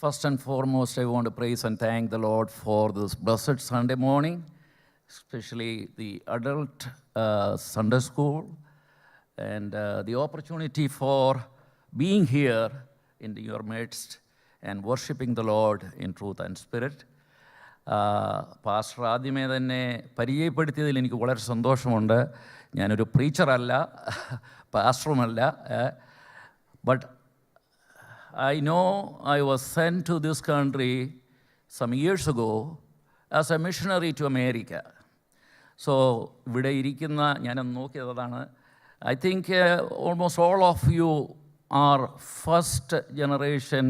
First and foremost, I want to praise and thank the Lord for this blessed Sunday morning, especially the adult Sunday school, and the opportunity for being here in your midst and worshiping the Lord in truth and spirit. Pastor ആദ്യമേ തന്നെ പരിചയപ്പെടുത്തിയതിൽ എനിക്ക് വളരെ സന്തോഷമുണ്ട്. ഞാനൊരു പ്രീച്ചറല്ല, പാസ്റ്ററുമല്ല, but I know I was sent to this country some years ago as a missionary to America. So, ഇവിടെ ഇരിക്കുന്ന ഞാനൊന്ന് നോക്കിയതാണ്. I think almost all of you are first generation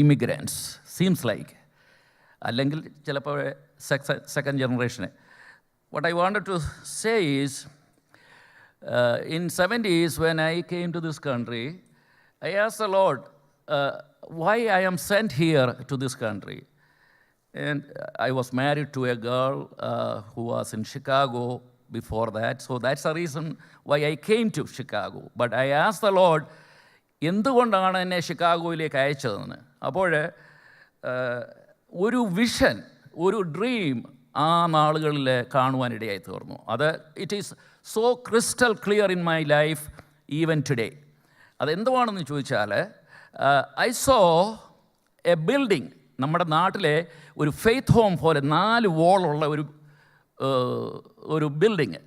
immigrants, seems like. അല്ലെങ്കിൽ ചിലപ്പോൾ second generation. What I wanted to say is, in 70s when I came to this country, I asked the Lord, why I am sent here to this country. And I was married to a girl who was in Chicago before that. So that's the reason why I came to Chicago. But I asked the Lord, എന്തുകൊണ്ടാണ് എന്നെ ഷിക്കാഗോയിലേക്ക് അയച്ചതെന്ന്. അപ്പോൾ ഒരു vision, ഒരു dream ആ നാളുകളിൽ കാണുവാനിടയായി തീർന്നു. അത് it is so crystal clear in my life even today. അതെന്തുവാണെന്ന് ചോദിച്ചാൽ, I saw a building, നമ്മുടെ നാട്ടിലെ ഒരു ഫെയ്ത്ത് ഹോം പോലെ 4 വോളുള്ള ഒരു building.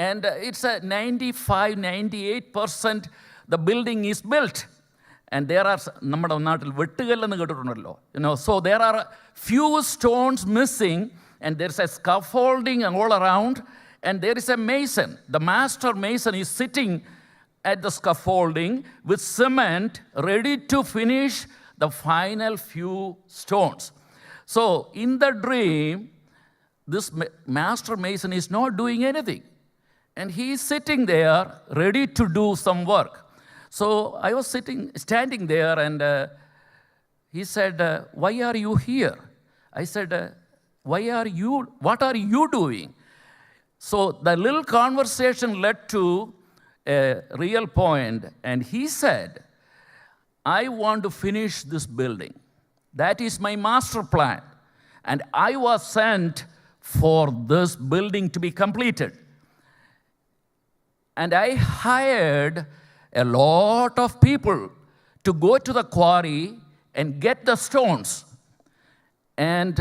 And it's 95-98% the building is built. And there are, നമ്മുടെ നാട്ടിൽ വെട്ടുകല്ലെന്ന് കേട്ടിട്ടുണ്ടല്ലോ, so there are few stones missing, and there's a scaffolding all around, and there is a mason. The master mason is sitting at the scaffolding with cement, ready to finish the final few stones. So in the dream, this master mason is not doing anything, and he is sitting there ready to do some work. So I was standing there, and he said, why are you here? I said, what are you doing? So the little conversation led to a real point, and he said, I want to finish this building. That is my master plan, and I was sent for this building to be completed. And I hired a lot of people to go to the quarry and get the stones, and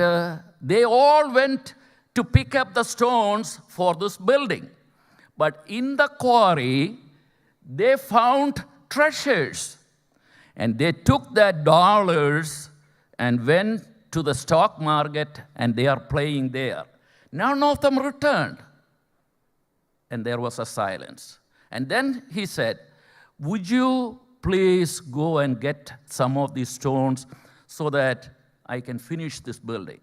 they all went to pick up the stones for this building. But in the quarry, they found treasures, and they took their dollars and went to the stock market, and they are playing there. None of them returned, and there was a silence. And then he said, would you please go and get some of these stones so that I can finish this building?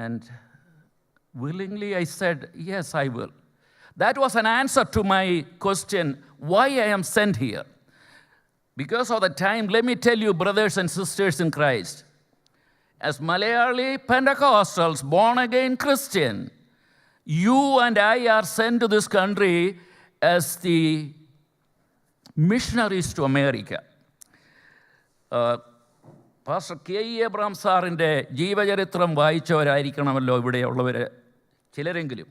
And willingly I said, yes, I will. That was an answer to my question, why I am sent here. Because of the time, let me tell you, brothers and sisters in Christ, as Malayali Pentecostals, born-again Christian, you and I are sent to this country as the missionaries to America. Pastor K.E. Abraham സാറിൻ്റെ ജീവചരിത്രം വായിച്ചവരായിരിക്കണമല്ലോ ഇവിടെയുള്ളവർ ചിലരെങ്കിലും.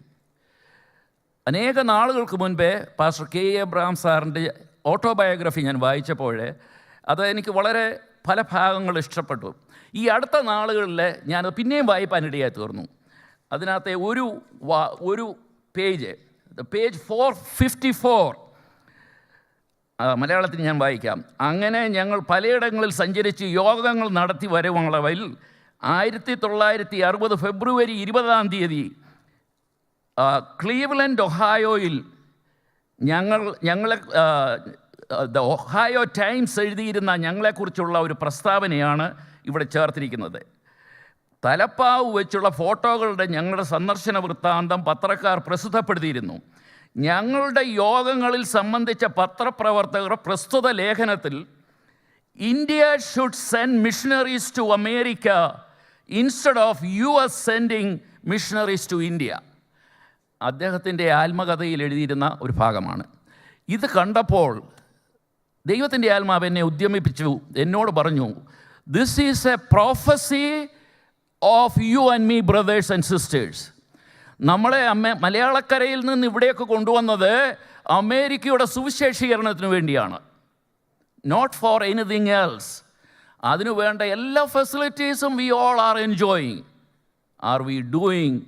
അനേക നാളുകൾക്ക് മുൻപേ pastor K.E. Abraham സാറിൻ്റെ autobiography ഞാൻ വായിച്ചപ്പോൾ അത് എനിക്ക് വളരെ പല ഭാഗങ്ങൾ ഇഷ്ടപ്പെട്ടു. ഈ അടുത്ത നാളുകളിൽ ഞാനത് പിന്നെയും വായിപ്പാനിടയായി തീർന്നു. അതിനകത്തെ ഒരു പേജ് 454 മലയാളത്തിൽ ഞാൻ വായിക്കാം. അങ്ങനെ ഞങ്ങൾ പലയിടങ്ങളിൽ സഞ്ചരിച്ച് യോഗങ്ങൾ നടത്തി വരുവളവിൽ 1960 ഫെബ്രുവരി 20 ക്ലീവ്ലൻഡ് ഒഹായോയിൽ ഞങ്ങളെ ദ ഒഹായോ ടൈംസ് എഴുതിയിരുന്ന ഞങ്ങളെക്കുറിച്ചുള്ള ഒരു പ്രസ്താവനയാണ് ഇവിടെ ചേർത്തിരിക്കുന്നത്. തലപ്പാവ് വെച്ചുള്ള ഫോട്ടോകളുടെ ഞങ്ങളുടെ സന്ദർശന വൃത്താന്തം പത്രക്കാർ പ്രസിദ്ധപ്പെടുത്തിയിരുന്നു. ഞങ്ങളുടെ യോഗങ്ങളിൽ സംബന്ധിച്ച പത്രപ്രവർത്തകർ പ്രസ്തുത ലേഖനത്തിൽ India should send missionaries to America instead of US sending missionaries to India, അദ്ദേഹത്തിൻ്റെ ആത്മകഥയിൽ എഴുതിയിരുന്ന ഒരു ഭാഗമാണ്. ഇത് കണ്ടപ്പോൾ ദൈവത്തിൻ്റെ ആത്മാവ് എന്നെ ഉദ്യമിപ്പിച്ചു, എന്നോട് പറഞ്ഞു, This is a prophecy of you and me, brothers and sisters. നമ്മളെ മലയാളക്കരയിൽ നിന്ന് ഇവിടേക്ക് കൊണ്ടുവന്നത് അമേരിക്കയുടെ സുവിശേഷീകരണത്തിന് വേണ്ടിയാണ്. Not for anything else. അതിനു വേണ്ട എല്ലാ ഫെസിലിറ്റീസും we all are enjoying. Are we doing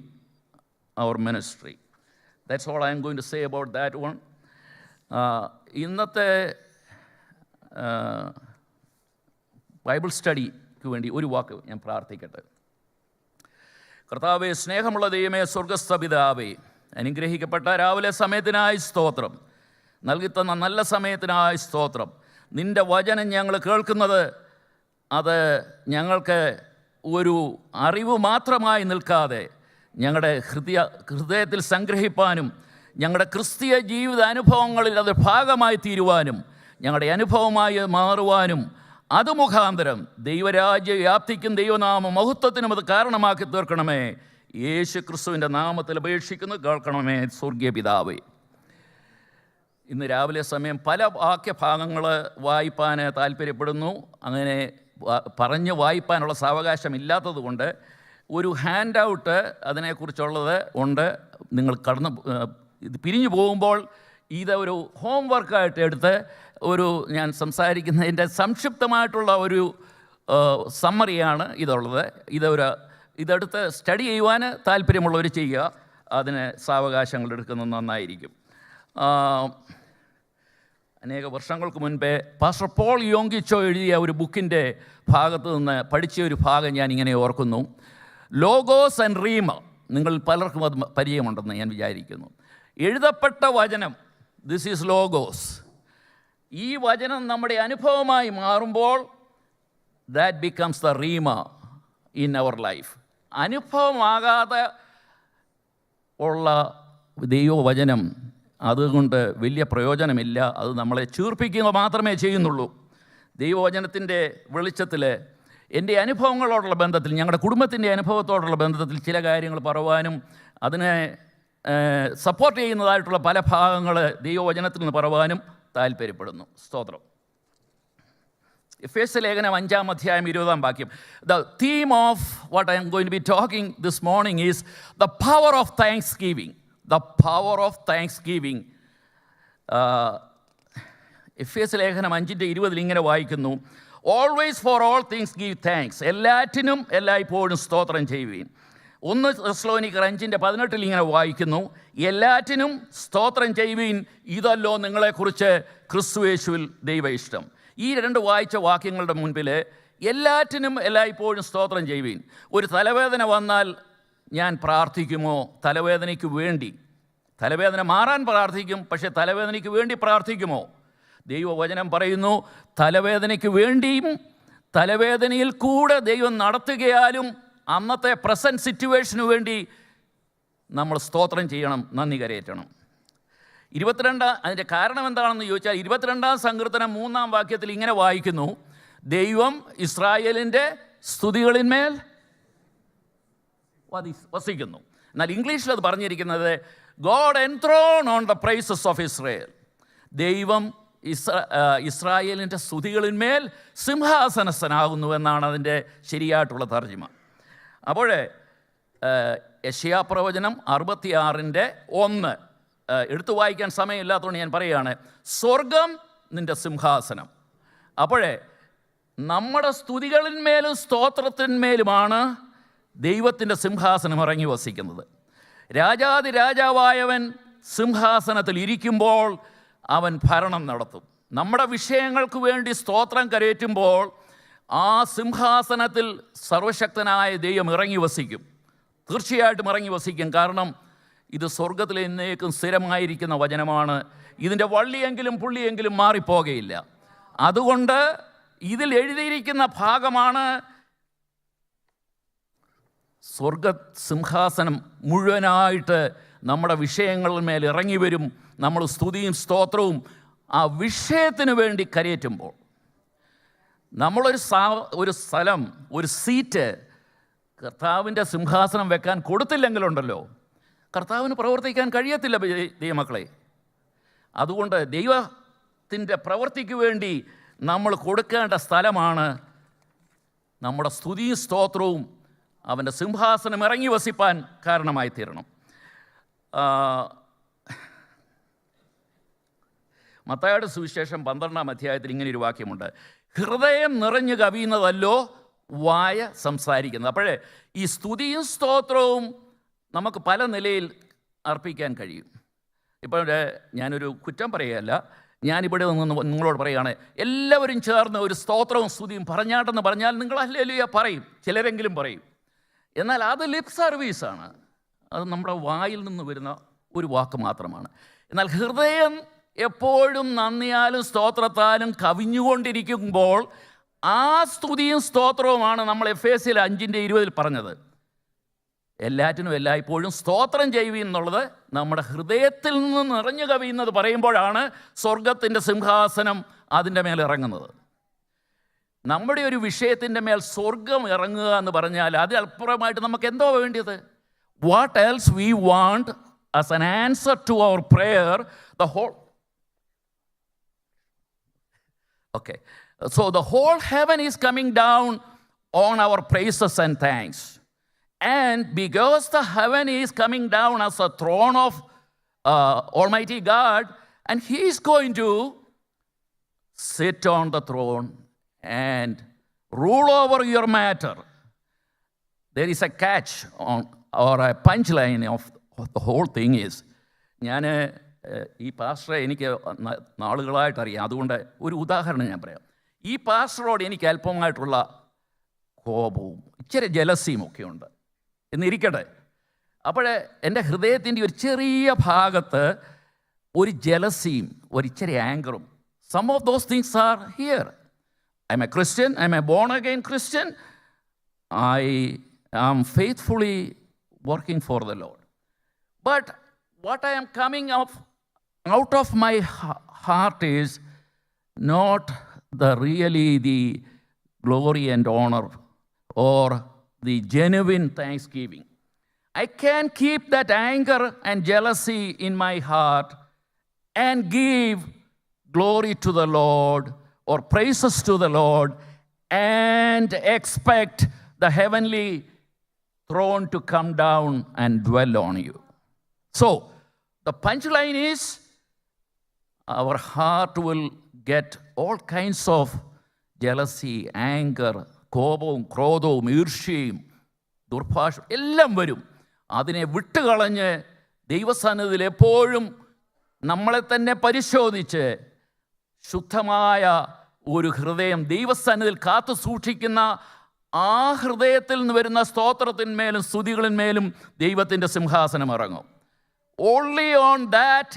our ministry? That's all I am going to say about that one. ഇന്നത്തെ ബൈബിൾ സ്റ്റഡിക്ക് വേണ്ടി ഒരു വാക്ക് ഞാൻ പ്രാർത്ഥിക്കട്ടെ. കർത്താവേ, സ്നേഹമുള്ള ദൈവമേ, സ്വർഗസ്ഥ പിതാവേ, അനുഗ്രഹിക്കപ്പെട്ട രാവിലെ സമയത്തിനായി സ്തോത്രം. നൽകിത്തന്ന നല്ല സമയത്തിനായി സ്തോത്രം. നിൻ്റെ വചനം ഞങ്ങൾ കേൾക്കുന്നത് അത് ഞങ്ങൾക്ക് ഒരു അറിവ് മാത്രമായി നിൽക്കാതെ ഞങ്ങളുടെ ഹൃദയത്തിൽ സംഗ്രഹിപ്പാനും ഞങ്ങളുടെ ക്രിസ്തീയ ജീവിത അനുഭവങ്ങളിൽ അത് ഭാഗമായി തീരുവാനും ഞങ്ങളുടെ അനുഭവമായി മാറുവാനും അത് മുഖാന്തരം ദൈവരാജ്യ വ്യാപ്തിക്കും ദൈവനാമ മഹത്വത്തിനും അത് കാരണമാക്കി തീർക്കണമേ. യേശു ക്രിസ്തുവിൻ്റെ നാമത്തിൽ അപേക്ഷിക്കുന്നു, കേൾക്കണമേ സ്വർഗീയ പിതാവേ. ഇന്ന് രാവിലെ സമയം പല വാക്യഭാഗങ്ങൾ വായിപ്പാൻ താല്പര്യപ്പെടുന്നു. അങ്ങനെ പറഞ്ഞ് വായിപ്പാനുള്ള സാവകാശം ഇല്ലാത്തതുകൊണ്ട് ഒരു ഹാൻഡ് ഔട്ട് അതിനെക്കുറിച്ചുള്ളത് ഉണ്ട്. നിങ്ങൾ ഇത് പിരിഞ്ഞു പോകുമ്പോൾ ഇതൊരു ഹോം വർക്കായിട്ട് എടുത്ത് ഞാൻ സംസാരിക്കുന്നതിൻ്റെ സംക്ഷിപ്തമായിട്ടുള്ള ഒരു സമ്മറിയാണ് ഇതുള്ളത്. ഇതെടുത്ത് സ്റ്റഡി ചെയ്യുവാൻ താല്പര്യമുള്ളവർ ചെയ്യുക. അതിന് സാവകാശങ്ങൾ എടുക്കുന്നത് നന്നായിരിക്കും. അനേക വർഷങ്ങൾക്ക് മുൻപേ പാസ്റ്റർ പോൾ യോങ്കിച്ചോ എഴുതിയ ഒരു ബുക്കിൻ്റെ ഭാഗത്ത് നിന്ന് പഠിച്ച ഒരു ഭാഗം ഞാനിങ്ങനെ ഓർക്കുന്നു. Logos and rhema. നിങ്ങൾ പലർക്കും അത് പരിചയമുണ്ടെന്ന് ഞാൻ വിചാരിക്കുന്നു. എഴുതപ്പെട്ട വചനം, ദിസ് ഈസ് ലോഗോസ്. ഈ വചനം നമ്മുടെ അനുഭവമായി മാറുമ്പോൾ that becomes the rhema in our life. അനുഭവമാകാതെ ഉള്ള ദൈവവചനം അതുകൊണ്ട് വലിയ പ്രയോജനമില്ല. അത് നമ്മളെ ചീർപ്പിക്കുക മാത്രമേ ചെയ്യുന്നുള്ളൂ. ദൈവവചനത്തിൻ്റെ വെളിച്ചത്തിൽ എൻ്റെ അനുഭവങ്ങളോടുള്ള ബന്ധത്തിൽ, ഞങ്ങളുടെ കുടുംബത്തിൻ്റെ അനുഭവത്തോടുള്ള ബന്ധത്തിൽ ചില കാര്യങ്ങൾ പറയുവാനും അതിനെ സപ്പോർട്ട് ചെയ്യുന്നതായിട്ടുള്ള പല ഭാഗങ്ങൾ ദൈവവചനത്തിൽ നിന്ന് പറയുവാനും താല്പര്യപ്പെടുന്നു. സ്തോത്രം. എഫേസ്യ ലേഖനം 5-ാം അധ്യായം 20-ാം വാക്യം. The theme of what I am going to be talking this morning is the power of thanksgiving. The power of thanksgiving. എഫേസ്യ ലേഖനം 5:20 ഇങ്ങനെ വായിക്കുന്നു, always for all things give thanks. എല്ലാറ്റിനും എല്ലായ്പ്പോഴും സ്തോത്രം ചെയ്യുവീൻ. 1 തെസ്സലോനിക്കർ 5:18 ഇങ്ങനെ വായിക്കുന്നു, എല്ലാറ്റിനും സ്തോത്രം ചെയ്യുവീൻ, ഇതല്ലോ നിങ്ങളെക്കുറിച്ച് ക്രിസ്തുയേശുവിൽ ദൈവ ഇഷ്ടം. ഈ 2 വായിച്ച വാക്യങ്ങളുടെ മുൻപിൽ എല്ലാറ്റിനും എല്ലായ്പ്പോഴും സ്തോത്രം ചെയ്യുവീൻ. ഒരു തലവേദന വന്നാൽ ഞാൻ പ്രാർത്ഥിക്കുമോ? തലവേദനയ്ക്ക് വേണ്ടി. തലവേദന മാറാൻ പ്രാർത്ഥിക്കും, പക്ഷേ തലവേദനയ്ക്ക് വേണ്ടി പ്രാർത്ഥിക്കുമോ? ദൈവവചനം പറയുന്നു, തലവേദനയ്ക്ക് വേണ്ടിയും തലവേദനയിൽ കൂടെ ദൈവം നടത്തുകയാലും അന്നത്തെ പ്രസൻറ്റ് സിറ്റുവേഷന് വേണ്ടി നമ്മൾ സ്തോത്രം ചെയ്യണം, നന്ദി കരയറ്റണം. 22 അതിൻ്റെ കാരണം എന്താണെന്ന് ചോദിച്ചാൽ 22-ാം സങ്കീർത്തനം 3-ാം വാക്യത്തിൽ ഇങ്ങനെ വായിക്കുന്നു, ദൈവം ഇസ്രായേലിൻ്റെ സ്തുതികളിന്മേൽ വസിക്കുന്നു. എന്നാൽ ഇംഗ്ലീഷിൽ അത് പറഞ്ഞിരിക്കുന്നത് God enthrone on the praises of Israel. ദൈവം ഇസ്രായേലിൻ്റെ സ്തുതികളിന്മേൽ സിംഹാസനസ്ഥനാകുന്നു എന്നാണ് അതിൻ്റെ ശരിയായിട്ടുള്ള തർജ്ജിമ. അപ്പോൾ യെശയ്യാ പ്രവചനം 66:1 എടുത്തു വായിക്കാൻ സമയമില്ലാത്തതുകൊണ്ട് ഞാൻ പറയുകയാണ്, സ്വർഗം നിൻ്റെ സിംഹാസനം. അപ്പോഴേ നമ്മുടെ സ്തുതികളിന്മേലും സ്തോത്രത്തിന്മേലുമാണ് ദൈവത്തിൻ്റെ സിംഹാസനം ഇറങ്ങി വസിക്കുന്നത്. രാജാതി രാജാവായവൻ സിംഹാസനത്തിൽ ഇരിക്കുമ്പോൾ അവൻ ഭരണം നടത്തും. നമ്മുടെ വിഷയങ്ങൾക്ക് വേണ്ടി സ്തോത്രം കരയേറ്റുമ്പോൾ ആ സിംഹാസനത്തിൽ സർവശക്തനായ ദൈവം ഇറങ്ങി വസിക്കും. തീർച്ചയായിട്ടും ഇറങ്ങി വസിക്കും. കാരണം ഇത് സ്വർഗത്തിൽ എന്നേക്കും സ്ഥിരമായിരിക്കുന്ന വചനമാണ്. ഇതിൻ്റെ വള്ളിയെങ്കിലും പുള്ളിയെങ്കിലും മാറിപ്പോകയില്ല. അതുകൊണ്ട് ഇതിൽ എഴുതിയിരിക്കുന്ന ഭാഗമാണ് സ്വർഗ സിംഹാസനം മുഴുവനായിട്ട് നമ്മുടെ വിഷയങ്ങളിന്മേൽ ഇറങ്ങി വരും. നമ്മൾ സ്തുതിയും സ്തോത്രവും ആ വിഷയത്തിന് വേണ്ടി കരയേറ്റുമ്പോൾ, നമ്മളൊരു സ്ഥലം, ഒരു സീറ്റ് കർത്താവിൻ്റെ സിംഹാസനം വെക്കാൻ കൊടുത്തില്ലെങ്കിലുണ്ടല്ലോ, കർത്താവിന് പ്രവർത്തിക്കാൻ കഴിയത്തില്ല ദൈവമക്കളെ. അതുകൊണ്ട് ദൈവത്തിൻ്റെ പ്രവൃത്തിക്ക് വേണ്ടി നമ്മൾ കൊടുക്കേണ്ട സ്ഥലമാണ് നമ്മുടെ സ്തുതിയും സ്തോത്രവും അവൻ്റെ സിംഹാസനം ഇറങ്ങി വസിപ്പാൻ കാരണമായി തീരണം. മത്തായിയുടെ സുവിശേഷം 12-ാം അധ്യായത്തിൽ ഇങ്ങനെയൊരു വാക്യമുണ്ട്: ഹൃദയം നിറഞ്ഞു കവിയുന്നതല്ലോ വായ സംസാരിക്കുന്നത്. അപ്പോഴേ ഈ സ്തുതിയും സ്തോത്രവും നമുക്ക് പല നിലയിൽ അർപ്പിക്കാൻ കഴിയും. ഇപ്പോൾ ഞാനൊരു കുറ്റം പറയുകയല്ല, ഞാനിവിടെ നിന്ന് നിങ്ങളോട് പറയുകയാണ്, എല്ലാവരും ചേർന്ന് ഒരു സ്തോത്രവും സ്തുതിയും പറഞ്ഞാട്ടെന്ന് പറഞ്ഞാൽ നിങ്ങൾ ഹല്ലേലൂയ പറയും, ചിലരെങ്കിലും പറയും. എന്നാൽ അത് ലിപ് സർവീസാണ്, അത് നമ്മുടെ വായിൽ നിന്ന് വരുന്ന ഒരു വാക്ക് മാത്രമാണ്. എന്നാൽ ഹൃദയം എപ്പോഴും നന്ദിയാലും സ്തോത്രത്താലും കവിഞ്ഞുകൊണ്ടിരിക്കുമ്പോൾ ആ സ്തുതിയും സ്തോത്രവുമാണ് നമ്മൾ എഫേസ്യർ 5:20 പറഞ്ഞത്. എല്ലാറ്റിനും എല്ലായ്പ്പോഴും സ്തോത്രം ചെയ്യുക എന്നുള്ളത് നമ്മുടെ ഹൃദയത്തിൽ നിന്ന് നിറഞ്ഞു കവിയുന്നത് പറയുമ്പോഴാണ് സ്വർഗത്തിൻ്റെ സിംഹാസനം അതിൻ്റെ മേൽ ഇറങ്ങുന്നത്. നമ്മുടെ ഒരു വിഷയത്തിൻ്റെ മേൽ സ്വർഗം ഇറങ്ങുക എന്ന് പറഞ്ഞാൽ അതിനപ്പുറമായിട്ട് നമുക്ക് എന്തോ വേണ്ടിയത്? What else we want as an answer to our prayer the whole so the whole heaven is coming down on our praises and thanks. And because the heaven is coming down as a throne of Almighty God, and He is going to sit on the throne and rule over your matter. There is a catch on, or a punchline of the whole thing is, ഈ പാസ്റ്ററെ എനിക്ക് നാളുകളായിട്ടറിയാം, അതുകൊണ്ട് ഒരു ഉദാഹരണം ഞാൻ പറയാം. ഈ പാസ്റ്ററോട് എനിക്ക് അല്പമായിട്ടുള്ള കോപവും ഇച്ചിരി ജലസിയും ഒക്കെ ഉണ്ട് എന്നിരിക്കട്ടെ. അപ്പോഴേ എൻ്റെ ഹൃദയത്തിൻ്റെ ഒരു ചെറിയ ഭാഗത്ത് ഒരു ജലസിയും ഒരിച്ചിരി ആങ്കറും, some of those things are here. I am a Christian, I am a born again Christian, I am faithfully working for the Lord. But what I am coming out of my heart is not really the glory and honor or the genuine thanksgiving. I can keep that anger and jealousy in my heart and give glory to the Lord or praises to the Lord and expect the heavenly throne to come down and dwell on you. So, the punchline is, our heart will get all kinds of jealousy, anger, കോപവും ക്രോധവും ഈർഷ്യയും ദുർഭാഷ എല്ലാം വരും. അതിനെ വിട്ടുകളഞ്ഞ് ദൈവസന്നിധിയിൽ എപ്പോഴും നമ്മളെ തന്നെ പരിശോധിച്ച് ശുദ്ധമായ ഒരു ഹൃദയം ദൈവസന്നിധിയിൽ കാത്തു സൂക്ഷിക്കുന്ന ആ ഹൃദയത്തിൽ നിന്ന് വരുന്ന സ്തോത്രത്തിന്മേലും സ്തുതികളിന്മേലും ദൈവത്തിൻ്റെ സിംഹാസനം ഇറങ്ങും. Only on that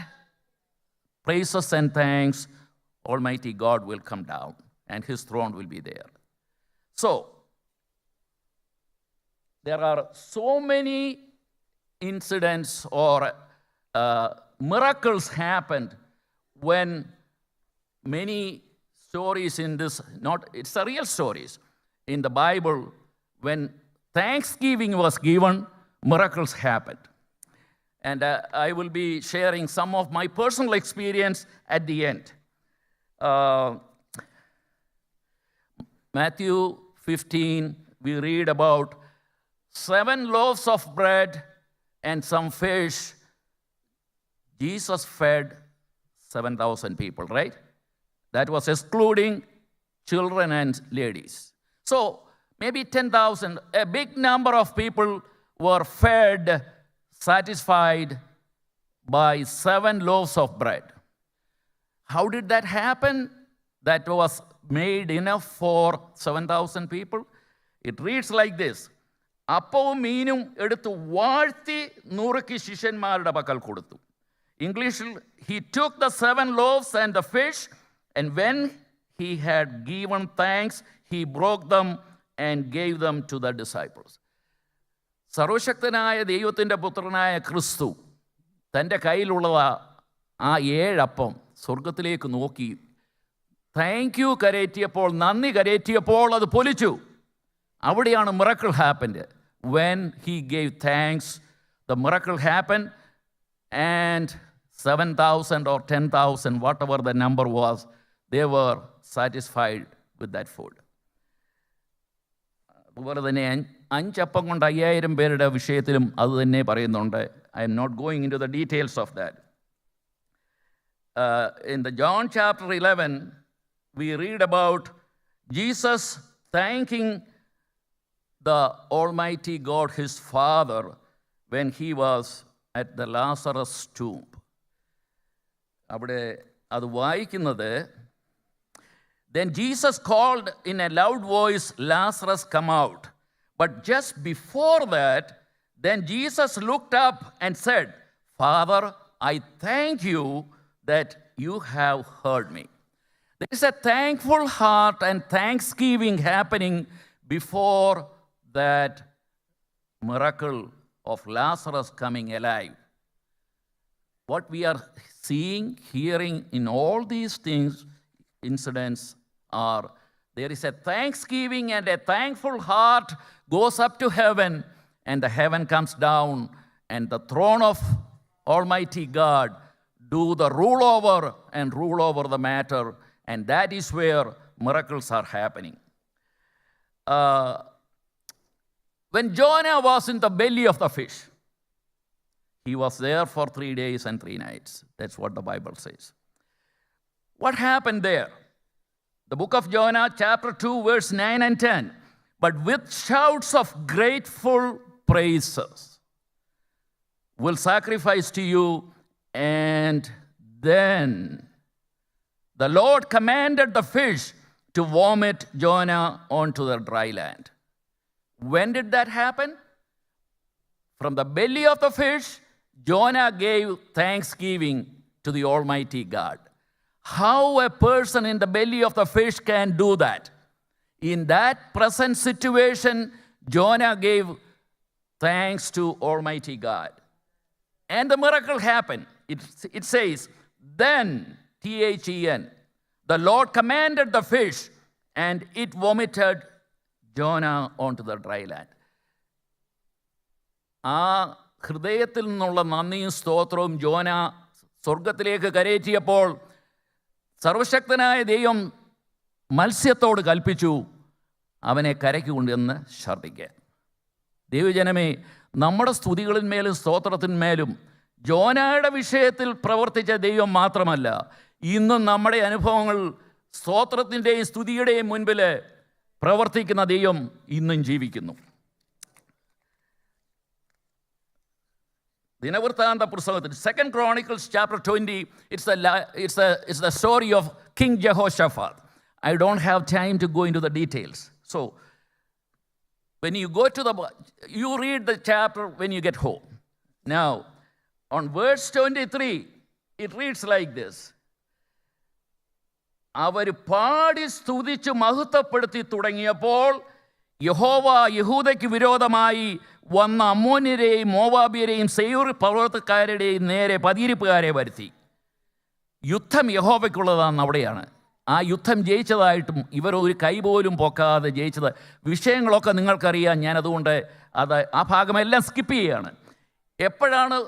praises and thanks Almighty God will come down and His throne will be there. So, there are so many incidents or miracles happened when many stories in this, it's a real stories in the Bible, when thanksgiving was given, miracles happened. And I will be sharing some of my personal experience at the end. Matthew 15, we read about 7 loaves of bread and some fish. Jesus fed 7,000 people, right? That was excluding children and ladies. So maybe 10,000, a big number of people were fed, satisfied by 7 loaves of bread. How did that happen? That was made enough for 7,000 people. It reads like this: അപ്പവും മീനും എടുത്ത് വാഴ്ത്തി നുറുക്കി ശിഷ്യന്മാരുടെ പക്കൽ കൊടുത്തു. ഇംഗ്ലീഷിൽ, he took the 7 loaves and the fish, and when he had given thanks, he broke them and gave them to the disciples. സർവശക്തനായ ദൈവത്തിൻ്റെ പുത്രനായ ക്രിസ്തു തൻ്റെ കയ്യിലുള്ളത് ആ 7 അപ്പം സ്വർഗത്തിലേക്ക് നോക്കി താങ്ക് യു കരേറ്റിയപ്പോൾ, നന്ദി കരേറ്റിയപ്പോൾ അത് പൊലിച്ചു. അവിടെയാണ് miracle happened. When he gave thanks, the miracle happened, and 7,000 or 10,000, whatever the number was, they were satisfied with that food. അതുപോലെ തന്നെ 5 അപ്പം കൊണ്ട് 5000 പേരുടെ വിഷയത്തിലും അത് തന്നെ പറയുന്നുണ്ട്. I am not going into the details of that. In the John chapter 11, we read about Jesus thanking the Almighty God, his Father, when he was at the Lazarus tomb. അവിടെ അത് വായിക്കുന്നത്, then Jesus called in a loud voice, Lazarus, come out. But just before that, then Jesus looked up and said, Father, I thank you that you have heard me. There is a thankful heart and thanksgiving happening before that miracle of Lazarus coming alive. What we are seeing, hearing in all these things, incidents, are there is a thanksgiving and a thankful heart goes up to heaven, and the heaven comes down, and the throne of Almighty God do the rule over the matter, and that is where miracles are happening. When Jonah was in the belly of the fish, he was there for 3 days and 3 nights. That's what the Bible says. What happened there? The book of Jonah, chapter 2, verse 9 and 10. But with shouts of grateful praises will sacrifice to you, and then the Lord commanded the fish to vomit Jonah onto the dry land. When did that happen? From the belly of the fish, Jonah gave thanksgiving to the Almighty God. How a person in the belly of the fish can do that? In that present situation, Jonah gave thanks to Almighty God. And the miracle happened. It says, then, T-H-E-N, the Lord commanded the fish, and it vomited Jonah onto the dry land. ആ ഹൃദയത്തിൽ നിന്നുള്ള നന്ദിയും സ്തോത്രവും Jonah സ്വർഗത്തിലേക്ക് കരേറ്റിയപ്പോൾ സർവശക്തനായ ദൈവം മത്സ്യത്തോട് കൽപ്പിച്ചു, അവനെ കരയ്ക്ക് കൊണ്ടുവന്ന് ഛർദ്ദിക്കാൻ. ദൈവജനമേ, നമ്മുടെ സ്തുതികളിന്മേലും സ്തോത്രത്തിന്മേലും ജോനയുടെ വിഷയത്തിൽ പ്രവർത്തിച്ച ദൈവം മാത്രമല്ല, ഇന്നും നമ്മുടെ അനുഭവങ്ങൾ സ്തോത്രത്തിൻ്റെയും സ്തുതിയുടെയും മുൻപിൽ പ്രവർത്തിക്കുന്ന ദൈവം ഇന്നും ജീവിക്കുന്നു. ദിനവൃത്താന്ത പുസ്തകത്തിൽ 2 Chronicles chapter 20, it's the story of King Jehoshaphat. I don't have time to go into the details. So when you go to you read the chapter when you get home. Now, on verse 23, it reads like this. അവർ പാടി സ്തുതിച്ച് മഹത്വപ്പെടുത്തി തുടങ്ങിയപ്പോൾ യഹോവ യഹൂദയ്ക്ക് വിരോധമായി വന്ന അമ്മോന്യരെയും മോവാബ്യരെയും സെയൂർ പർവ്വതക്കാരുടെയും നേരെ പതിയിരിപ്പുകാരെ വരുത്തി. യുദ്ധം യഹോവയ്ക്കുള്ളതാണെന്ന് അവിടെയാണ്. ആ യുദ്ധം ജയിച്ചതായിട്ടും ഇവർ ഒരു കൈ പോലും പൊക്കാതെ ജയിച്ചത്. വിഷയങ്ങളൊക്കെ നിങ്ങൾക്കറിയാം. ഞാനതുകൊണ്ട് ആ ഭാഗമെല്ലാം സ്കിപ്പ് ചെയ്യുകയാണ്. എപ്പോഴാണ്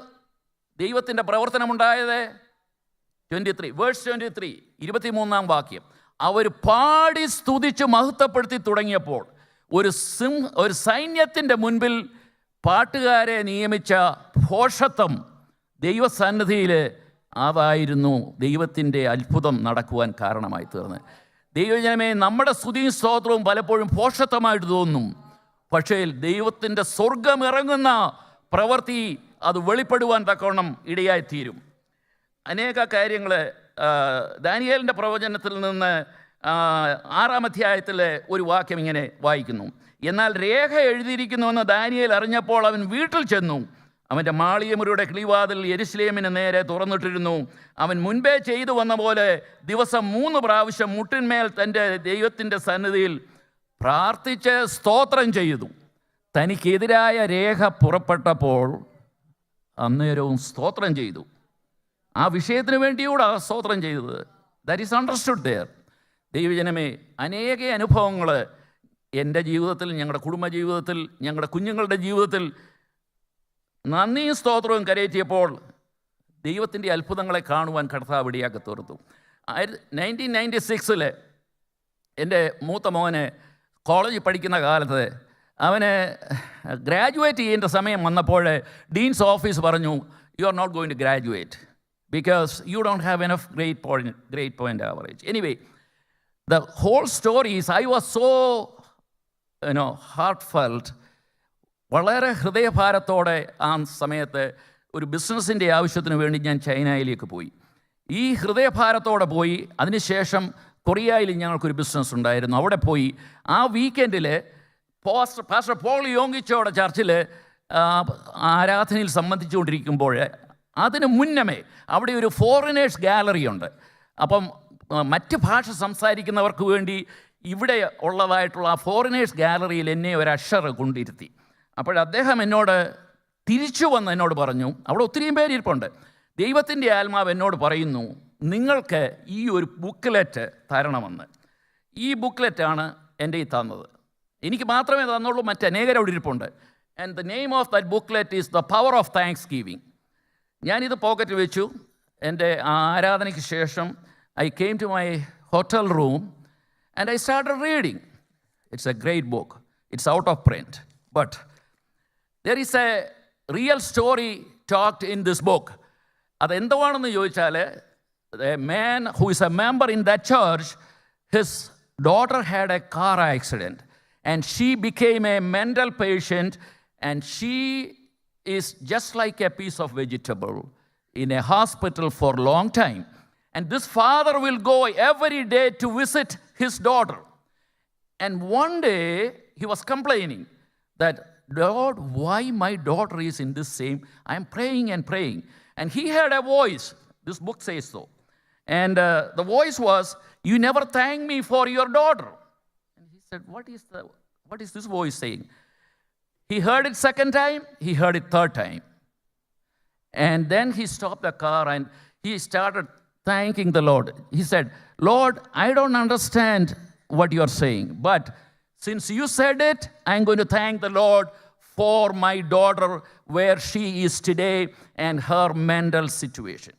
ദൈവത്തിൻ്റെ പ്രവർത്തനമുണ്ടായത്? 23, വേഴ്സ് 23, 23-ാം വാക്യം. അവർ പാടി സ്തുതിച്ച് മഹത്വപ്പെടുത്തി തുടങ്ങിയപ്പോൾ ഒരു സൈന്യത്തിൻ്റെ മുൻപിൽ പാട്ടുകാരെ നിയമിച്ച ഭോഷത്വം ദൈവസന്നിധിയിൽ അതായിരുന്നു ദൈവത്തിൻ്റെ അത്ഭുതം നടക്കുവാൻ കാരണമായി തീർന്നത്. ദൈവജനമേ, നമ്മുടെ സ്തുതിയും സ്തോത്രവും പലപ്പോഴും ഭോഷത്വമായിട്ട് തോന്നും. പക്ഷേ ദൈവത്തിൻ്റെ സ്വർഗം ഇറങ്ങുന്ന പ്രവൃത്തി അത് വെളിപ്പെടുവാൻ തക്കവണ്ണം ഇടയായിത്തീരും. അനേക കാര്യങ്ങൾ ദാനിയേലിൻ്റെ പ്രവചനത്തിൽ നിന്ന് 6-ാം അധ്യായത്തിലെ ഒരു വാക്യം ഇങ്ങനെ വായിക്കുന്നു. എന്നാൽ രേഖ എഴുതിയിരിക്കുന്നുവെന്ന് ദാനിയേൽ അറിഞ്ഞപ്പോൾ അവൻ വീട്ടിൽ ചെന്നു. അവൻ്റെ മാളികമുറിയുടെ കിളിവാതിൽ യെരുശലേമിന് നേരെ തുറന്നിട്ടിരുന്നു. അവൻ മുൻപേ ചെയ്തു വന്ന പോലെ ദിവസം 3 പ്രാവശ്യം മുട്ടിന്മേൽ തൻ്റെ ദൈവത്തിൻ്റെ സന്നിധിയിൽ പ്രാർത്ഥിച്ച് സ്തോത്രം ചെയ്തു. തനിക്കെതിരായ രേഖ പുറപ്പെട്ടപ്പോൾ അന്നേരവും സ്തോത്രം ചെയ്തു. ആ വിഷയത്തിന് വേണ്ടിയൂടെ സ്തോത്രം ചെയ്തത്. That is understood there. ദൈവജനമേ, അനേക അനുഭവങ്ങൾ എൻ്റെ ജീവിതത്തിൽ, ഞങ്ങളുടെ കുടുംബജീവിതത്തിൽ, ഞങ്ങളുടെ കുഞ്ഞുങ്ങളുടെ ജീവിതത്തിൽ നന്ദിയും സ്തോത്രവും കരയേറ്റിയപ്പോൾ ദൈവത്തിൻ്റെ അത്ഭുതങ്ങളെ കാണുവാൻ കർത്താവ് ഇടയാക്കി തീർത്തു. 1996 എൻ്റെ മൂത്ത മോന് കോളേജിൽ പഠിക്കുന്ന കാലത്ത് അവന് ഗ്രാജുവേറ്റ് ചെയ്യേണ്ട സമയം വന്നപ്പോൾ ഡീൻസ് ഓഫീസ് പറഞ്ഞു, you are not going to graduate because you don't have enough grade point average. Anyway, the whole story is I was so heartfelt, വളരെ ഹൃദയഭാരത്തോടെ ആ സമയത്ത് ഒരു ബിസിനസ്സിൻ്റെ ആവശ്യത്തിന് വേണ്ടി ഞാൻ ചൈനയിലേക്ക് പോയി. ഈ ഹൃദയഭാരത്തോടെ പോയി. അതിനുശേഷം കൊറിയയിൽ ഞങ്ങൾക്കൊരു ബിസിനസ് ഉണ്ടായിരുന്നു, അവിടെ പോയി. ആ വീക്കെൻഡിൽ പാസ്റ്റർ പോൾ യോങ്കിച്ചോടെ ചർച്ചിൽ ആരാധനയിൽ സംബന്ധിച്ചുകൊണ്ടിരിക്കുമ്പോൾ അതിന് മുന്നമേ അവിടെ ഒരു ഫോറിനേഴ്സ് ഗാലറി ഉണ്ട്. അപ്പം മറ്റ് ഭാഷ സംസാരിക്കുന്നവർക്ക് വേണ്ടി ഇവിടെ ഉള്ളതായിട്ടുള്ള ആ ഫോറിനേഴ്സ് ഗാലറിയിൽ എന്നെ ഒരു അഷർ കൊണ്ടിരുത്തി. അദ്ദേഹം എന്നോട് തിരിച്ചു വന്ന് എന്നോട് പറഞ്ഞു, അവിടെ ഒത്തിരിയും പേരിരിപ്പുണ്ട്, ദൈവത്തിൻ്റെ ആത്മാവ് എന്നോട് പറയുന്നു നിങ്ങൾക്ക് ഈ ഒരു ബുക്ക്ലെറ്റ് തരണമെന്ന്. ഈ ബുക്ക്ലെറ്റാണ് എൻ്റെ ഈ തന്നത്. എനിക്ക് മാത്രമേ തന്നുള്ളൂ, മറ്റനേകരോട് ഇരിപ്പുണ്ട്. And the name of that booklet is the power of thanks giving. ഞാനിത് പോക്കറ്റ് വെച്ചു. എൻ്റെ ആരാധനയ്ക്ക് ശേഷം I came to my hotel room and I started reading. It's a great book. It's out of print. But there is a real story talked in this book. അതെന്തുവാണെന്ന് ചോദിച്ചാൽ, a man who is a member in that church, his daughter had a car accident and she became a mental patient and she is just like a piece of vegetable in a hospital for a long time. And this father will go every day to visit his daughter. And one day he was complaining that, Lord, why my daughter is in this same, I am praying and praying. And he heard a voice, this book says so. And the voice was, you never thank me for your daughter. And he said, what is this voice saying? He heard it second time, he heard it third time. And then he stopped the car and he started thanking the Lord. He said, Lord, I don't understand what you are saying, but since you said it, I'm going to thank the Lord for my daughter, where she is today and her mental situation.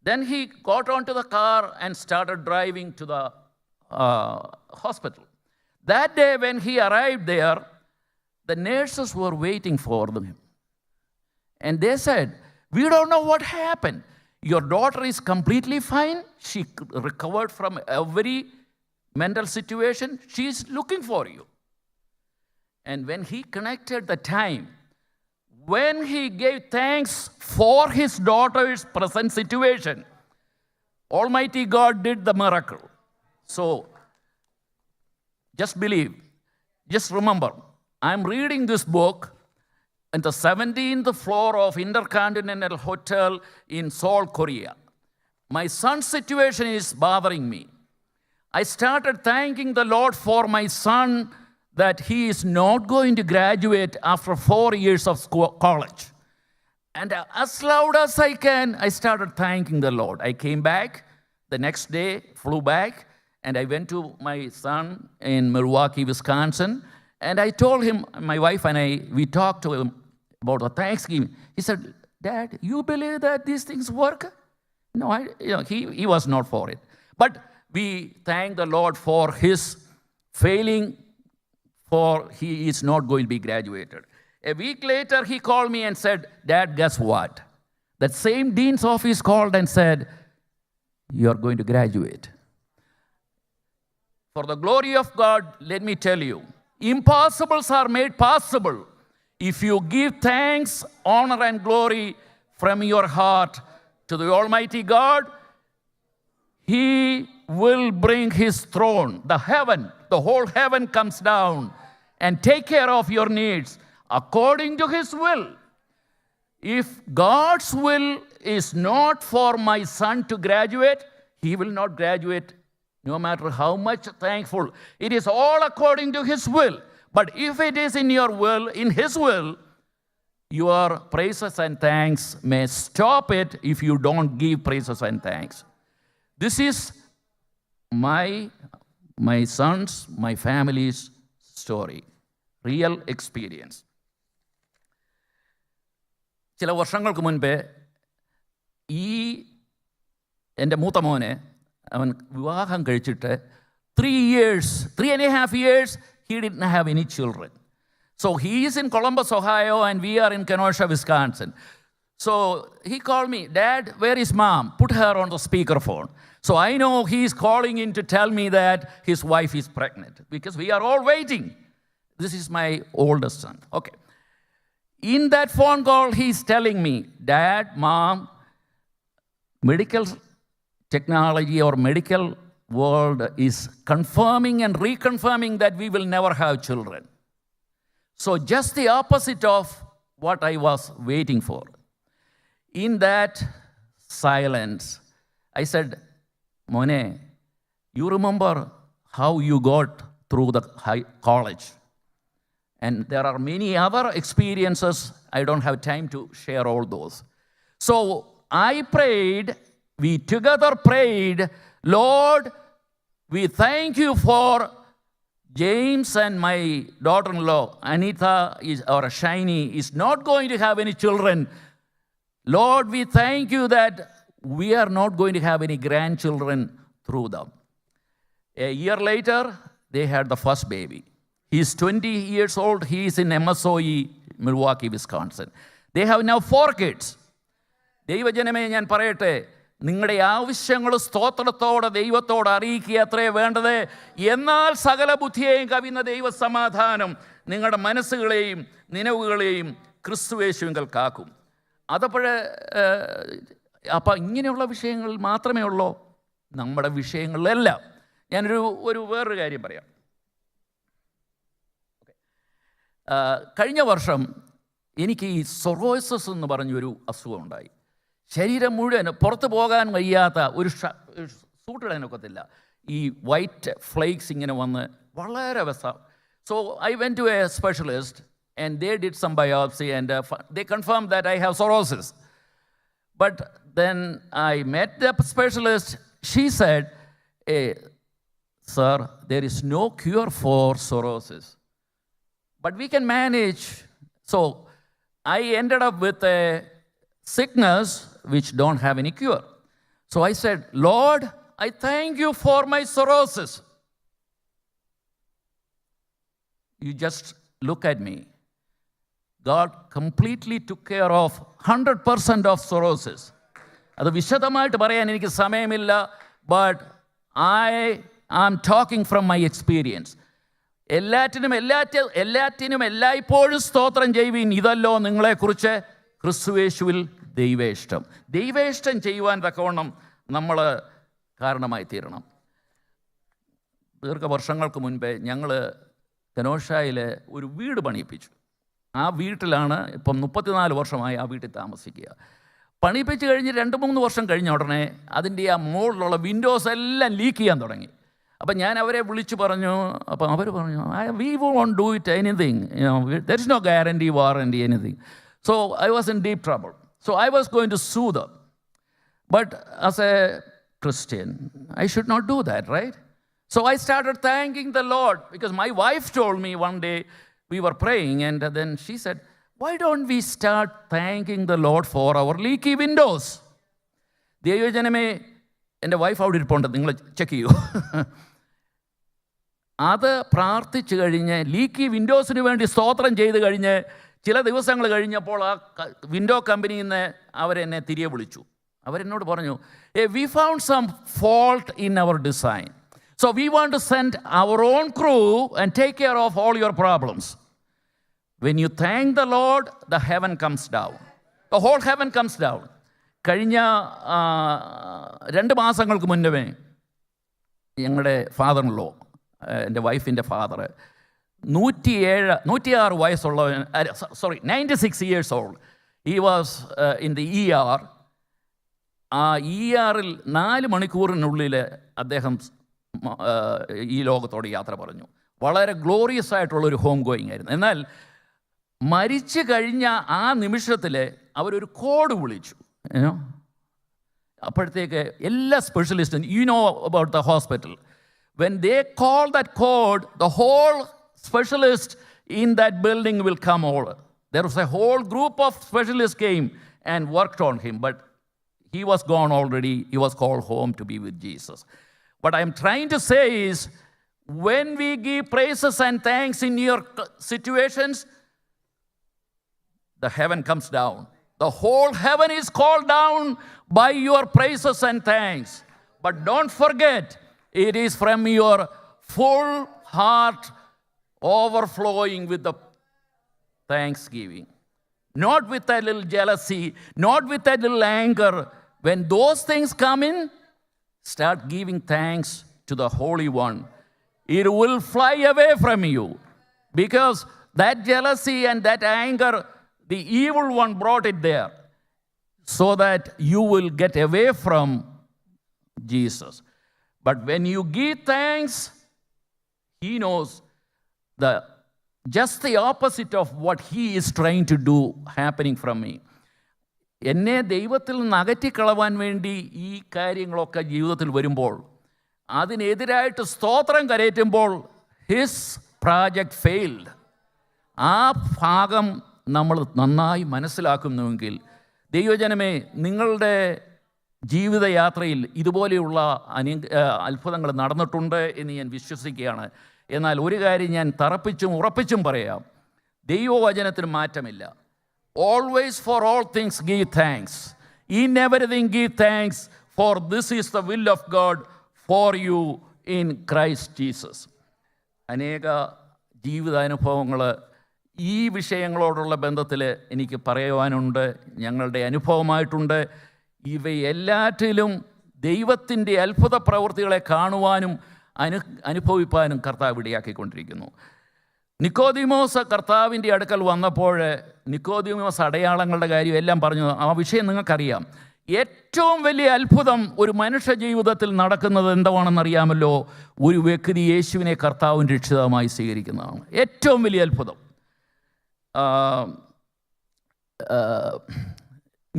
Then he got onto the car and started driving to the hospital. That day when he arrived there, the nurses were waiting for him. And they said, we don't know what happened. Your daughter is completely fine. She recovered from every mental situation. She is looking for you. And when he connected the time, when he gave thanks for his daughter's present situation, Almighty God did the miracle. So, just believe. Just remember, I'm reading this book in the 17th floor of Intercontinental Hotel in Seoul, Korea. My son's situation is bothering me. I started thanking the Lord for my son that he is not going to graduate after 4 years of college. And as loud as I can, I started thanking the Lord. I came back the next day, flew back, and I went to my son in Milwaukee, Wisconsin, and I told him, my wife and I, we talked to him about the Thanksgiving. He said, Dad, you believe that these things work? No, he was not for it. But we thank the Lord for his failing, for he is not going to be graduated. A week later, he called me and said, Dad, guess what? That same dean's office called and said, you are going to graduate. For the glory of God, let me tell you, impossibles are made possible if you give thanks, honor, and glory from your heart to the Almighty God. He will bring his throne, the whole heaven comes down and take care of your needs according to his will. If God's will is not for my son to graduate, he will not graduate no matter how much thankful. It is all according to his will. But if it is in your will, in his will, your praises and thanks may stop it if you don't give praises and thanks. This is my son's, my family's story, real experience. ചില വർഷങ്ങൾക്ക് മുൻപേ എൻ്റെ മൂത്ത മോനെ അവൻ വിവാഹം കഴിച്ചിട്ട് 3.5 years he didn't have any children. So he is in Columbus, Ohio, and we are in Kenosha, Wisconsin. So he called me, Dad, where is Mom? Put her on the speakerphone. So I know he's calling in to tell me that his wife is pregnant, because we are all waiting. This is my oldest son. Okay. In that phone call, he's telling me, Dad, Mom, medical technology or medical world is confirming and reconfirming that we will never have children. So just the opposite of what I was waiting for. In that silence, I said, Mone, you remember how you got through the college? And there are many other experiences. I don't have time to share all those. So I prayed, we together prayed, Lord, we thank you for James and my daughter-in-law, Anita or Shiny, is not going to have any children. Lord, we thank you that we are not going to have any grandchildren through them. A year later, they had the first baby. He's 20 years old. He is in MSOE, Milwaukee, Wisconsin. They have now 4 kids. ദൈവജനമേ, ഞാൻ പറയട്ടെ, നിങ്ങളുടെ ആവശ്യങ്ങൾ സ്തോത്രത്തോടെ ദൈവത്തോട് അറിയിക്കുക അത്രേ വേണ്ടത്. എന്നാൽ സകല ബുദ്ധിയെയും കവിയുന്ന ദൈവസമാധാനം നിങ്ങളുടെ മനസ്സുകളെയും നിലവുകളെയും ക്രിസ്തുയേശുവിങ്കൽ കാക്കും. അതപ്പോഴേ അപ്പം ഇങ്ങനെയുള്ള വിഷയങ്ങൾ മാത്രമേ ഉള്ളൂ. നമ്മുടെ വിഷയങ്ങളിലെല്ലാം ഞാനൊരു വേറൊരു കാര്യം പറയാം. കഴിഞ്ഞ വർഷം എനിക്ക് ഈ സൊറോസിസ് എന്ന് പറഞ്ഞൊരു അസുഖം ഉണ്ടായി. ശരീരം മുഴുവൻ പുറത്ത് പോകാൻ വയ്യാത്ത ഒരു സൂട്ടിടാനൊക്കത്തില്ല. ഈ വൈറ്റ് ഫ്ലേക്സ് ഇങ്ങനെ വന്ന് വളരെ വിഷം. So I went to a specialist and they did some biopsy and they confirmed that I have cirrhosis. But then I met the specialist. She said, hey, sir, there is no cure for cirrhosis, but we can manage. So I ended up with a sickness which don't have any cure. So I said, Lord, I thank you for my cirrhosis. You just look at me. God completely took care of 100% of cirrhosis. അത് വിശദമായിട്ട് പറയാൻ എനിക്ക് സമയമില്ല. But I am talking from my experience. എല്ലാറ്റിനും എല്ലായ്പ്പോഴും സ്തോത്രം ചെയ്യുവിൻ. ഇതല്ലോ നിങ്ങളെക്കുറിച്ച് ക്രിസ്തുയേശുവിൽ ദൈവേഷ്ടം. ദൈവേഷ്ടം ചെയ്യുവാൻ തക്കവണ്ണം നമ്മൾ കാരണമായി തീരണം. ദീർഘവർഷങ്ങൾക്ക് മുൻപേ ഞങ്ങൾ കനോഷായിൽ ഒരു വീട് പണിയിപ്പിച്ചു. ആ വീട്ടിലാണ് ഇപ്പം 34 വർഷമായി ആ വീട്ടിൽ താമസിക്കുക. പണിയിപ്പിച്ച് കഴിഞ്ഞ് 2-3 വർഷം കഴിഞ്ഞ ഉടനെ അതിൻ്റെ ആ മുകളിലുള്ള വിൻഡോസ് എല്ലാം ലീക്ക് ചെയ്യാൻ തുടങ്ങി. അപ്പം ഞാൻ അവരെ വിളിച്ചു പറഞ്ഞു. അപ്പം അവർ പറഞ്ഞു, we won't do it anything, there is no guarantee warranty anything. So I was in deep trouble. So I was going to sue them. But as a Christian, I should not do that, right? So I started thanking the Lord, because my wife told me one day, we were praying, and then she said, why don't we start thanking the Lord for our leaky windows? ദൈവജനമേ, എൻ്റെ wife അവിടെ ഇരിപ്പുണ്ട്, നിങ്ങൾ check ചെയ്യൂ. അത് പ്രാർത്ഥിച്ചു കഴിഞ്ഞ് leaky വിൻഡോസിന് വേണ്ടി സ്തോത്രം ചെയ്ത് കഴിഞ്ഞ് ചില ദിവസങ്ങൾ കഴിഞ്ഞപ്പോൾ ആ വിൻഡോ കമ്പനിയിൽ നിന്ന് അവരെന്നെ തിരികെ വിളിച്ചു. അവരെന്നോട് പറഞ്ഞു, we found some fault in our design. So we want to send our own crew and take care of all your problems. When you thank the Lord, the heaven comes down. The whole heaven comes down. കഴിഞ്ഞ 2 മാസങ്ങൾക്ക് മുന്നേ ഞങ്ങളുടെ father-in-law, എൻ്റെ വൈഫിൻ്റെ father, 106 വയസ്സുള്ളവൻ, 96 years old. He was in the ER. ആ ER-ൽ 4 മണിക്കൂറിനുള്ളിൽ അദ്ദേഹം ഈ ലോകത്തോട് യാത്ര പറഞ്ഞു. വളരെ ഗ്ലോറിയസ് ആയിട്ടുള്ളൊരു ഹോം ഗോയിങ് ആയിരുന്നു. എന്നാൽ മരിച്ചു കഴിഞ്ഞ ആ നിമിഷത്തിൽ അവരൊരു കോഡ് വിളിച്ചു. അപ്പോഴത്തേക്ക് എല്ലാ സ്പെഷ്യലിസ്റ്റും, you know about the hospital, when they call that code, the whole specialist in that building will come over. There was a whole group of specialist came and worked on him, but he was gone already. He was called home to be with Jesus. What I am trying to say is, When we give praises and thanks in your situations, the heaven comes down. The whole heaven is called down by your praises and thanks. But don't forget, it is from your full heart overflowing with the thanksgiving. Not with a little jealousy, not with a little anger. When those things come in, start giving thanks to the Holy One. It will fly away from you, because that jealousy and that anger, the evil one brought it there, so that you will get away from Jesus. But when you give thanks, He knows just the opposite of what He is trying to do happening from me. എന്നെ ദൈവത്തിൽ നിന്ന് അകറ്റിക്കളവാൻ വേണ്ടി ഈ കാര്യങ്ങളൊക്കെ ജീവിതത്തിൽ വരുമ്പോൾ, അതിനെതിരായിട്ട് സ്തോത്രം കരയറ്റുമ്പോൾ, his project failed. ആ ഭാഗം നമ്മൾ നന്നായി മനസ്സിലാക്കുന്നുവെങ്കിൽ, ദൈവജനമേ, നിങ്ങളുടെ ജീവിതയാത്രയിൽ ഇതുപോലെയുള്ള അത്ഭുതങ്ങൾ നടന്നിട്ടുണ്ട് എന്ന് ഞാൻ വിശ്വസിക്കുകയാണ്. എന്നാൽ ഒരു കാര്യം ഞാൻ തറപ്പിച്ചും ഉറപ്പിച്ചും പറയാം, ദൈവവചനത്തിന് മാറ്റമില്ല. Always for all things give thanks. In everything give thanks, for this is the will of God for you in Christ Jesus. അനേക ജീവിതാനുഭവങ്ങൾ ഈ വിഷയങ്ങളോടുള്ള ബന്ധത്തിൽ എനിക്ക് പറയുവാനുണ്ട്, ഞങ്ങളുടെ അനുഭവമായിട്ടുണ്ട്. ഇവയെല്ലാറ്റിലും ദൈവത്തിൻ്റെ അത്ഭുത പ്രവൃത്തികളെ കാണുവാനും അനുഭവിപ്പാനും കർത്താവ് ഇടയാക്കിക്കൊണ്ടിരിക്കുന്നു. നിക്കോദിമോസ് കർത്താവിൻ്റെ അടുക്കൽ വന്നപ്പോൾ നിക്കോദിമോസ് അടയാളങ്ങളുടെ കാര്യം എല്ലാം പറഞ്ഞു. ആ വിഷയം നിങ്ങൾക്കറിയാം. ഏറ്റവും വലിയ അത്ഭുതം ഒരു മനുഷ്യ ജീവിതത്തിൽ നടക്കുന്നത് എന്താണെന്നറിയാമല്ലോ? ഒരു വ്യക്തി യേശുവിനെ കർത്താവിൻ്റെ രക്ഷിതാവായി സ്വീകരിക്കുന്നതാണ് ഏറ്റവും വലിയ അത്ഭുതം.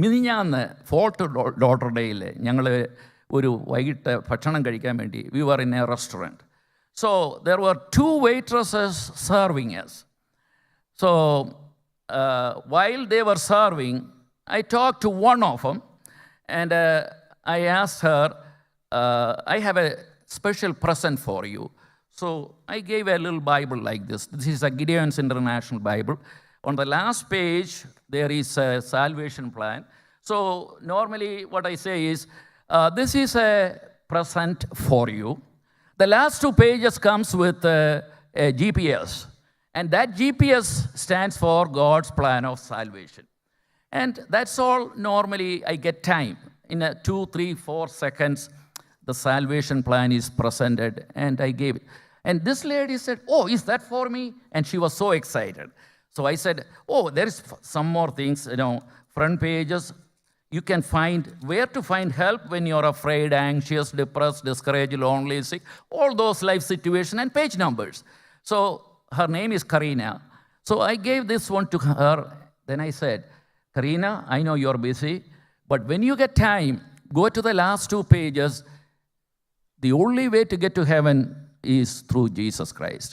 മിനിഞ്ഞാന്ന് ഫോർട്ട് ലോട്ടർഡേയിൽ ഞങ്ങൾ ഒരു വൈകിട്ട് ഭക്ഷണം കഴിക്കാൻ വേണ്ടി we were in a restaurant. So there were 2 waitresses serving us. So while they were serving, I talked to one of them, and I asked her, I have a special present for you. So I gave a little Bible like this. This is a Gideon's International Bible. On the last page, there is a salvation plan. So normally what I say is, this is a present for you. The last 2 pages comes with a GPS, and that GPS stands for God's plan of salvation. And that's all. Normally I get time. In 2, 3, 4 seconds, the salvation plan is presented, and I gave it. And this lady said, "Oh, is that for me?" And she was so excited. So I said, "Oh, there is some more things, front pages. You can find where to find help when you're afraid, anxious, depressed, discouraged, lonely, sick, all those life situations, and page numbers." So her name is Karina. So I gave this one to her. Then I said, "Karina, I know you're busy, but when you get time, go to the last 2 pages. The only way to get to heaven is through Jesus Christ."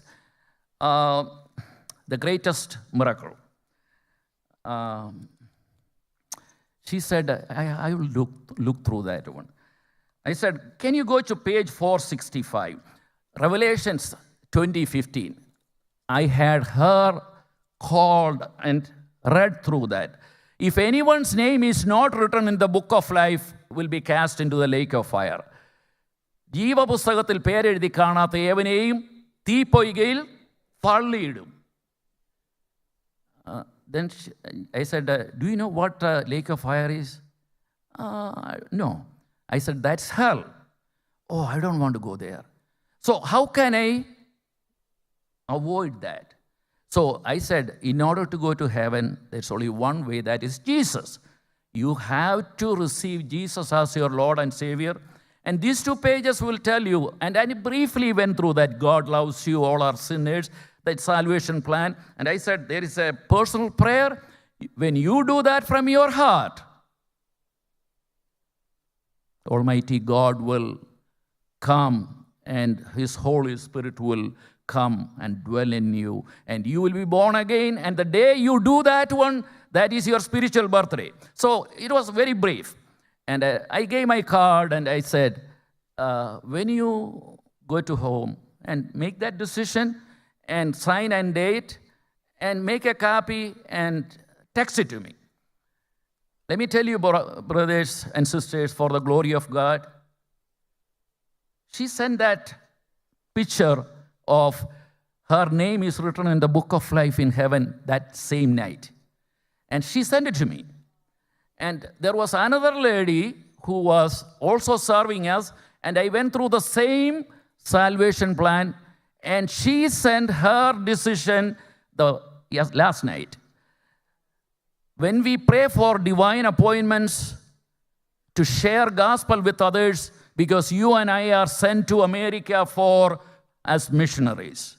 The greatest miracle. She said, I will look through that one. I said, "Can you go to page 465, Revelations 20:15. I had her called and read through that. If anyone's name is not written in the book of life, will be cast into the lake of fire. ജീവപുസ്തകത്തിൽ പേരെഴുതി കാണാത്ത ഏവനെയും തീപ്പൊയ്കയിൽ തള്ളിയിടും. Then I said, "Do you know what lake of fire is?" "No." I said, "That's hell." "Oh, I don't want to go there." So how can I avoid that? So I said, in order to go to heaven, there's only one way, that is Jesus. You have to receive Jesus as your Lord and Savior. And these 2 pages will tell you, and I briefly went through that. God loves you, all are sinners, that salvation plan. And I said, there is a personal prayer. When you do that from your heart, Almighty God will come, and His Holy Spirit will come and dwell in you, and you will be born again. And the day you do that one, that is your spiritual birthday. So it was very brief. And I gave my card, and I said, when you go to home, and make that decision and sign and date and make a copy and text it to me. Let me tell you, brothers and sisters, for the glory of God, she sent that picture of her name is written in the book of life in heaven that same night. And she sent it to me. And there was another lady who was also serving us, and I went through the same salvation plan, and she sent her decision last night. When we pray for divine appointments to share gospel with others, because you and I are sent to America as missionaries.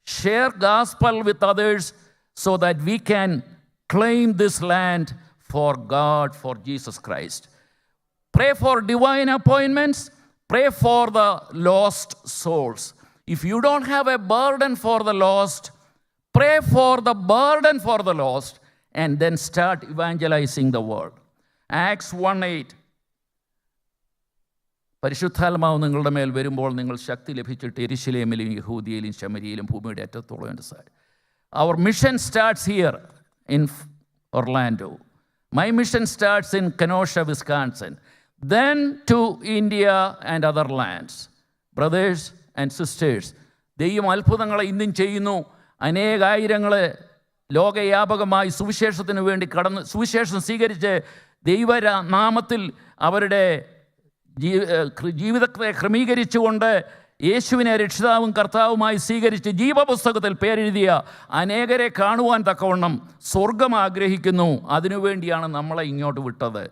Share gospel with others so that we can claim this land for God, for Jesus Christ. Pray for divine appointments. Pray for the lost souls. If you don't have a burden for the lost, pray for the burden for the lost, and then start evangelizing the world. Acts 1:8. പരിശുദ്ധാത്മാവ് നിങ്ങളുടെ മേൽ വരുമ്പോൾ നിങ്ങൾ ശക്തി ലഭിച്ചിട്ട് യെരൂശലേമിലും യഹൂദിയയിലും ശമരിയയിലും ഭൂമിയുടെ അറ്റത്തോളം എൻ്റെ sir. Our mission starts here in Orlando. My mission starts in Kenosha, Wisconsin. Then to India and other lands. Brothers and sisters, ദൈവം അത്ഭുതങ്ങളെ ഇന്നും ചെയ്യുന്നു. അനേകായിരങ്ങൾ ലോകവ്യാപകമായി സുവിശേഷത്തിന് വേണ്ടി സുവിശേഷം സ്വീകരിച്ച് ദൈവനാമത്തിൽ അവരുടെ ജീവിതത്തെ ക്രമീകരിച്ചുകൊണ്ട് യേശുവിനെ രക്ഷിതാവും കർത്താവുമായി സ്വീകരിച്ച് ജീവപുസ്തകത്തിൽ പേരെഴുതിയ അനേകരെ കാണുവാൻ തക്കവണ്ണം സ്വർഗം ആഗ്രഹിക്കുന്നു. അതിനുവേണ്ടിയാണ് നമ്മളെ ഇങ്ങോട്ട് വിട്ടത്.